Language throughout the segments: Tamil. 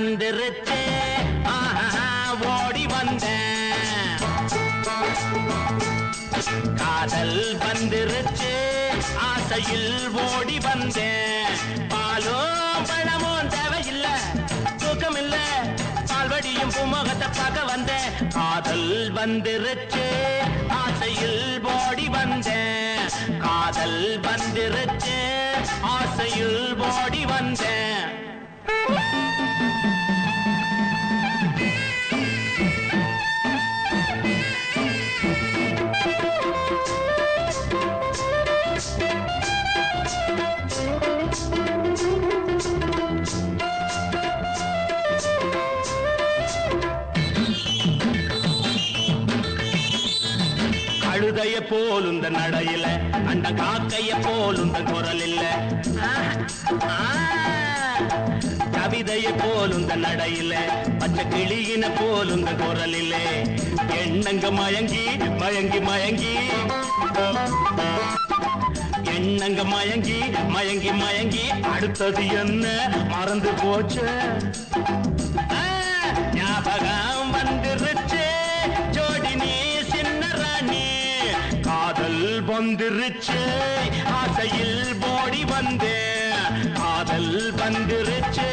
வந்துருச்சு ஓடி வந்தேன் காதல் வந்துருச்சு ஆசையில் ஓடி வந்தேன் பாலும் பழமும் தேவையில்லை தூக்கமில்ல பால்வடியும் பூமுகத்தை பார்க்க வந்தேன் காதல் வந்துருச்சு ஆசையில் ஓடி வந்தேன் காதல் வந்துருச்சு ஆசையில் ஓடி வந்தேன் கழுதைய போலுந்த நடையில அந்த காக்கைய போலுந்த குரல் இல்ல கவிதைய போலுந்த நடையில பச்சை கிளியின போலுந்த குரல் இல்ல எண்ணங்க மயங்கி மயங்கி மயங்கி எண்ணங்க மயங்கி மயங்கி மயங்கி அடுத்தது என்ன மறந்து போச்சு ஞாபகம் வந்துருச்சு ஜோடி நீ சின்ன ராணி காதல் வந்துருச்சு ஆசையில் ஓடி வந்தேன் காதல் வந்துருச்சு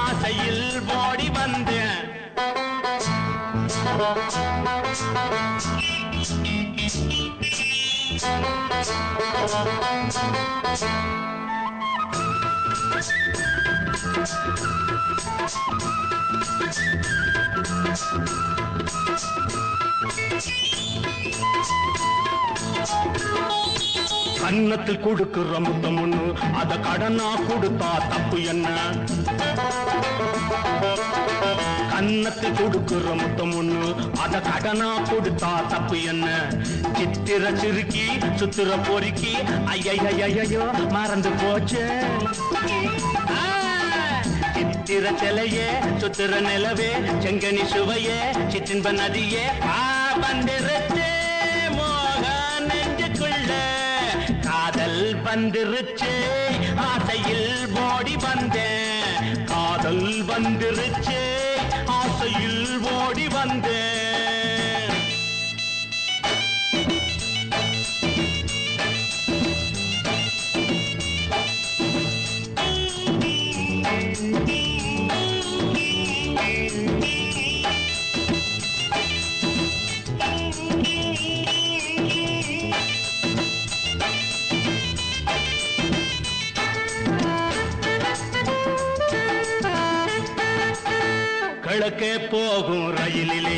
ஆசையில் ஓடி வந்தேன் கன்னத்தில் கொடுக்கிற முத்தம் ஒண்ணு அத கடனா கொடுத்தா தப்பு என்ன கன்னத்தில் கொடுக்கிற முத்தம் ஒண்ணு அத கடனா கொடுத்தா தப்பு என்ன சித்திர சிறுக்கி சுத்திர பொறுக்கி ஐயோ மறந்து போச்சு சித்திர சிலையே சுத்திர நிலவே செங்கனி சுவையே சிற்றின்ப நதியே வந்துருச்சு மோக நெஞ்சுக்குள்ள காதல் வந்துருச்சு ஆசையில் ஓடி வந்தேன் காதல் வந்துருச்சு ஆசையில் ஓடி வந்தேன் கிழக்கே போகும் ரயிலிலே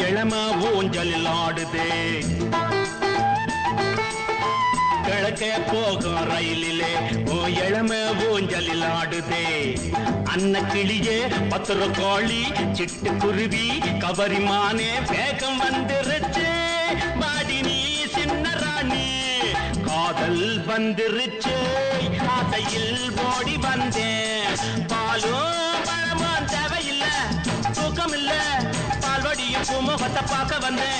இளம ஊஞ்சலில் ஆடுதே கிழக்கே போகும் ரயிலிலே இளம ஊஞ்சலில் ஆடுதே அன்ன கிளியே பத்திர கோழி சிட்டுக்குருவி கவரிமானே வேகம் வந்துருச்சு பாடி நீ சின்ன ராணி காதல் வந்துருச்சு ஆசையில் ஓடி வந்தேன் பாலும் பழமும் தேவையில்லை தூக்கம் இல்ல பால்வடியும் பூமுகத்தை பார்க்க வந்தேன்